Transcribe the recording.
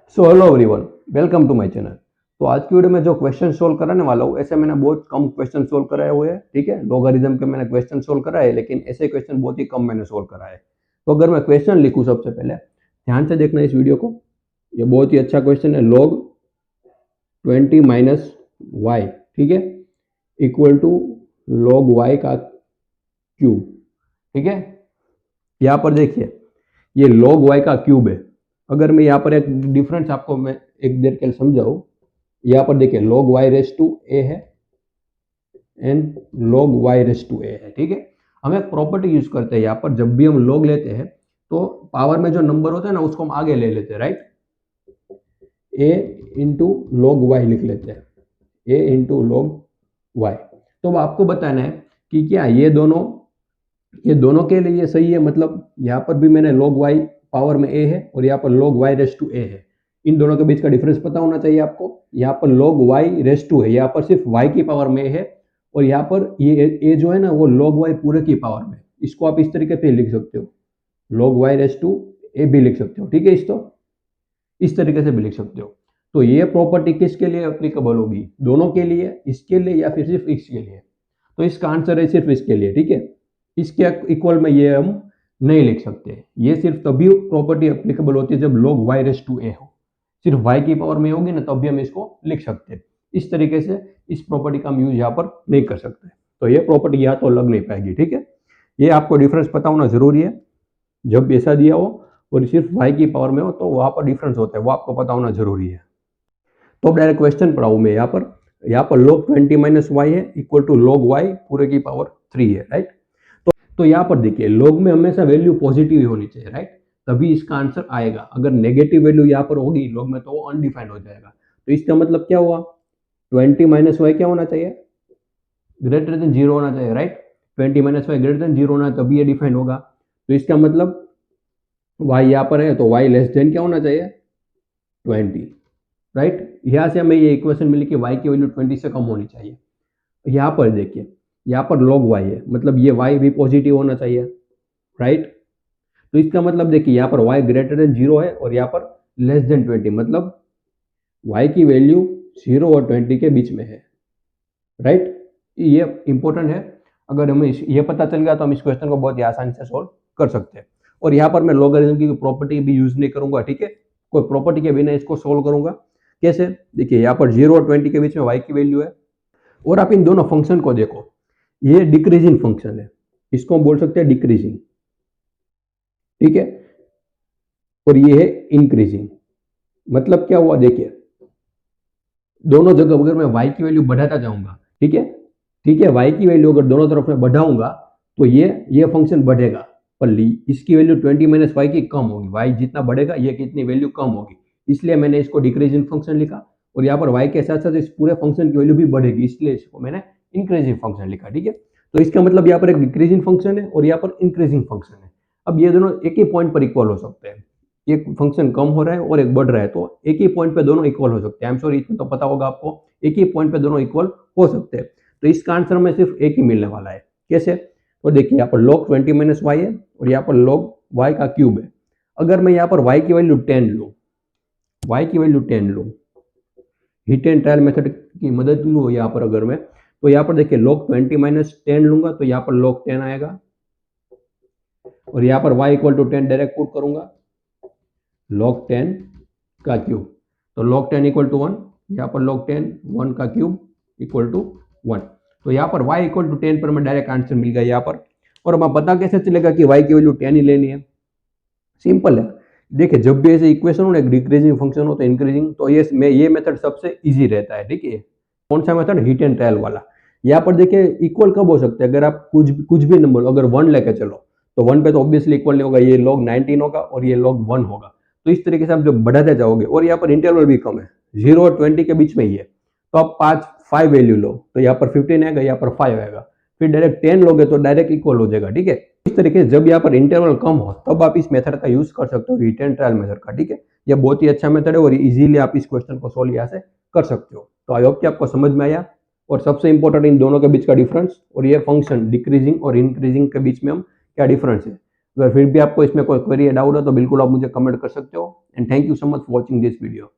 So hello everyone, welcome to my channel. तो आज की वीडियो में जो क्वेश्चन सोल्व कराने वाला हूँ, ऐसे मैंने बहुत कम क्वेश्चन सोल्व कराए हुए हैं। ठीक है, लॉगरिथम के मैंने क्वेश्चन सोल्व कराए, लेकिन ऐसे क्वेश्चन बहुत ही कम मैंने सोल्व कराए। तो अगर मैं क्वेश्चन लिखूँ, सबसे पहले ध्यान से देखना इस वीडियो को। ये बहुत ही अच्छा क्वेश्चन है। log 20 माइनस वाई, ठीक है, इक्वल टू log y का क्यूब। ठीक है, यहाँ पर देखिए ये log y का क्यूब है। अगर मैं यहाँ पर एक डिफरेंस आपको मैं एक देर के लिए समझाऊं, यहाँ पर देखिए log y raise to a है and log y raise to a है। ठीक है, हम एक प्रॉपर्टी यूज करते हैं यहाँ पर, जब भी हम log लेते हैं तो पावर में जो नंबर होता है ना उसको हम आगे ले लेते हैं, right. a into log y लिख लेते हैं, a इंटू log y। तो अब आपको बताना है कि क्या ये दोनों के लिए ये सही है। मतलब यहाँ पर भी मैंने log y पावर में a है और यहाँ पर log y raise to a है। इन दोनों के बीच का डिफरेंस पता होना चाहिए आपको। यहाँ पर log y रेस टू है, यहाँ पर सिर्फ y की पावर में है, और यहाँ पर ये a जो है ना वो log y पूरे की पावर में। इसको आप इस तरीके से लिख सकते हो, log y raise to a भी लिख सकते हो। ठीक है, इस तरीके से भी लिख सकते हो। तो ये प्रॉपर्टी किसके लिए एप्लीकेबल होगी? दोनों के लिए, इसके लिए या फिर सिर्फ इसके लिए? तो इसका आंसर है सिर्फ इसके लिए। ठीक है, इसके इक्वल में ये हम नहीं लिख सकते। ये सिर्फ तभी प्रॉपर्टी एप्लीकेबल होती है जब log y raise to a हो। सिर्फ y की पावर में होगी ना तभी हम इसको लिख सकते हैं। इस तरीके से इस प्रॉपर्टी का हम यूज यहाँ पर नहीं कर सकते। तो ये प्रॉपर्टी यहाँ तो लग नहीं पाएगी। ठीक है, ये आपको डिफरेंस पता होना जरूरी है। जब ऐसा दिया हो और सिर्फ y की पावर में हो तो वहां पर डिफरेंस होता है, वो आपको पता होना जरूरी है। तो अब डायरेक्ट क्वेश्चन पढ़ाऊँ मैं। यहाँ पर log 20 माइनस वाई है इक्वल टू log y पूरे की पावर 3 है, राइट। तो यहाँ पर देखिए log में हमेशा वैल्यू पॉजिटिव होनी चाहिए, राइट, तभी इसका आंसर आएगा। अगर नेगेटिव वैल्यू यहाँ पर होगी log में तो वो अनडिफाइंड हो जाएगा। तो इसका मतलब क्या हुआ? 20 माइनस वाई क्या होना चाहिए? ग्रेटर देन 0 होना चाहिए, right. 20 minus y greater than 0 होना है तभी ये डिफाइंड होगा। तो इसका मतलब y यहाँ पर है तो y लेस देन क्या होना चाहिए? 20, राइट। यहाँ से हमें ये इक्वेशन मिली कि y की वैल्यू 20 से कम होनी चाहिए। यहाँ पर देखिए, यहाँ पर log y है, मतलब ये y भी पॉजिटिव होना चाहिए, राइट। तो इसका मतलब देखिए यहाँ पर y ग्रेटर देन 0 है और यहाँ पर लेस देन 20, मतलब y की वैल्यू 0 और 20 के बीच में है, राइट। ये इंपॉर्टेंट है। अगर हमें ये पता चल गया तो हम इस क्वेश्चन को बहुत ही आसानी से सॉल्व कर सकते हैं। और यहाँ पर मैं लॉगरिथम की प्रॉपर्टी भी यूज नहीं करूंगा। ठीक है, कोई प्रॉपर्टी के बिना इसको सोल्व करूंगा। कैसे? देखिए यहाँ पर 0 और 20 के बीच में y की वैल्यू है, और आप इन दोनों फंक्शन को देखो, ये डिक्रीजिंग फंक्शन है, इसको हम बोल सकते हैं डिक्रीजिंग। ठीक है, और ये है इंक्रीजिंग। मतलब क्या हुआ? देखिए दोनों जगह अगर मैं y की वैल्यू बढ़ाता जाऊंगा, ठीक है, y की वैल्यू अगर दोनों तरफ में बढ़ाऊंगा तो ये फंक्शन बढ़ेगा, पर इसकी वैल्यू 20 माइनस वाई की कम होगी। y जितना बढ़ेगा ये कितनी वैल्यू कम होगी, इसलिए मैंने इसको डिक्रीजिंग फंक्शन लिखा। और यहाँ पर y के साथ साथ इस पूरे फंक्शन की वैल्यू भी बढ़ेगी, इसलिए इसको मैंने इंक्रीजिंग फंक्शन लिखा। ठीक है, तो इसका मतलब यहाँ पर एक डिक्रीजिंग फंक्शन है और यहाँ पर इंक्रीजिंग फंक्शन है। अब ये दोनों एक ही पॉइंट पर इक्वल हो सकते हैं। एक फंक्शन कम हो रहा है और एक बढ़ रहा है, तो एक ही पॉइंट पे दोनों इक्वल हो सकते हैं। आई एम सॉरी, इतना तो पता होगा आपको, एक ही पॉइंट पे दोनों इक्वल हो सकते हैं। तो इसका आंसर में सिर्फ एक ही मिलने वाला है। कैसे? तो देखिए यहाँ पर log 20 माइनस वाई है और यहाँ पर log y का क्यूब है। अगर मैं यहाँ पर y की वैल्यू 10 लूँ, हिट एंड ट्रायल मेथड की मदद लूँ यहाँ पर अगर मैं, तो यहाँ पर देखिए log 20 माइनस 10 लूंगा तो यहाँ पर log 10 आएगा, और यहाँ पर y equal to 10 direct put करूंगा, log 10 का क्यूब, तो log 10 इक्वल टू 1, यहाँ पर log 10 1 का क्यूब इक्वल टू 1। तो यहाँ पर y इक्वल टू 10 पर मैं डायरेक्ट आंसर मिल गया यहाँ पर। और अब पता कैसे चलेगा कि y की वैल्यू 10 ही लेनी है? सिंपल है। देखिए जब भी ऐसे इक्वेशन हो ना, एक डिक्रीजिंग फंक्शन हो तो इंक्रीजिंग, तो ये मेथड सबसे इजी रहता है। ठीक है, कौन सा मेथड? हिट एंड ट्रायल वाला। यहाँ पर देखिए इक्वल कब हो सकते हैं? अगर आप कुछ भी नंबर अगर 1 लेके चलो तो 1 पे तो ऑब्वियसली इक्वल नहीं होगा, ये log 19 होगा और ये log 1 होगा। तो इस तरीके से आप जब बढ़ाते जाओगे, और यहाँ पर इंटरवल भी कम है, 0 और 20 के बीच में ही है, तो आप 5 वैल्यू लो तो यहाँ पर 15 आएगा, यहाँ पर 5 आएगा, फिर डायरेक्ट 10 लोगे तो डायरेक्ट इक्वल हो जाएगा। ठीक है, इस तरीके से जब यहाँ पर इंटरवल कम हो तब आप इस मेथड का यूज कर सकते हो, हिट एंड ट्रायल मेथड का। ठीक है, ये बहुत ही अच्छा मेथड है और इजीली आप इस क्वेश्चन को सोल्व यहाँ से कर सकते हो। तो आई होप कि आपको समझ में आया। और सबसे इंपॉर्टेंट इन दोनों के बीच का डिफरेंस, और ये फंक्शन डिक्रीजिंग और इंक्रीजिंग के बीच में हम क्या डिफरेंस है, अगर फिर भी आपको इसमें कोई क्वेरी या डाउट हो तो बिल्कुल आप मुझे कमेंट कर सकते हो। And thank you so much for watching this video.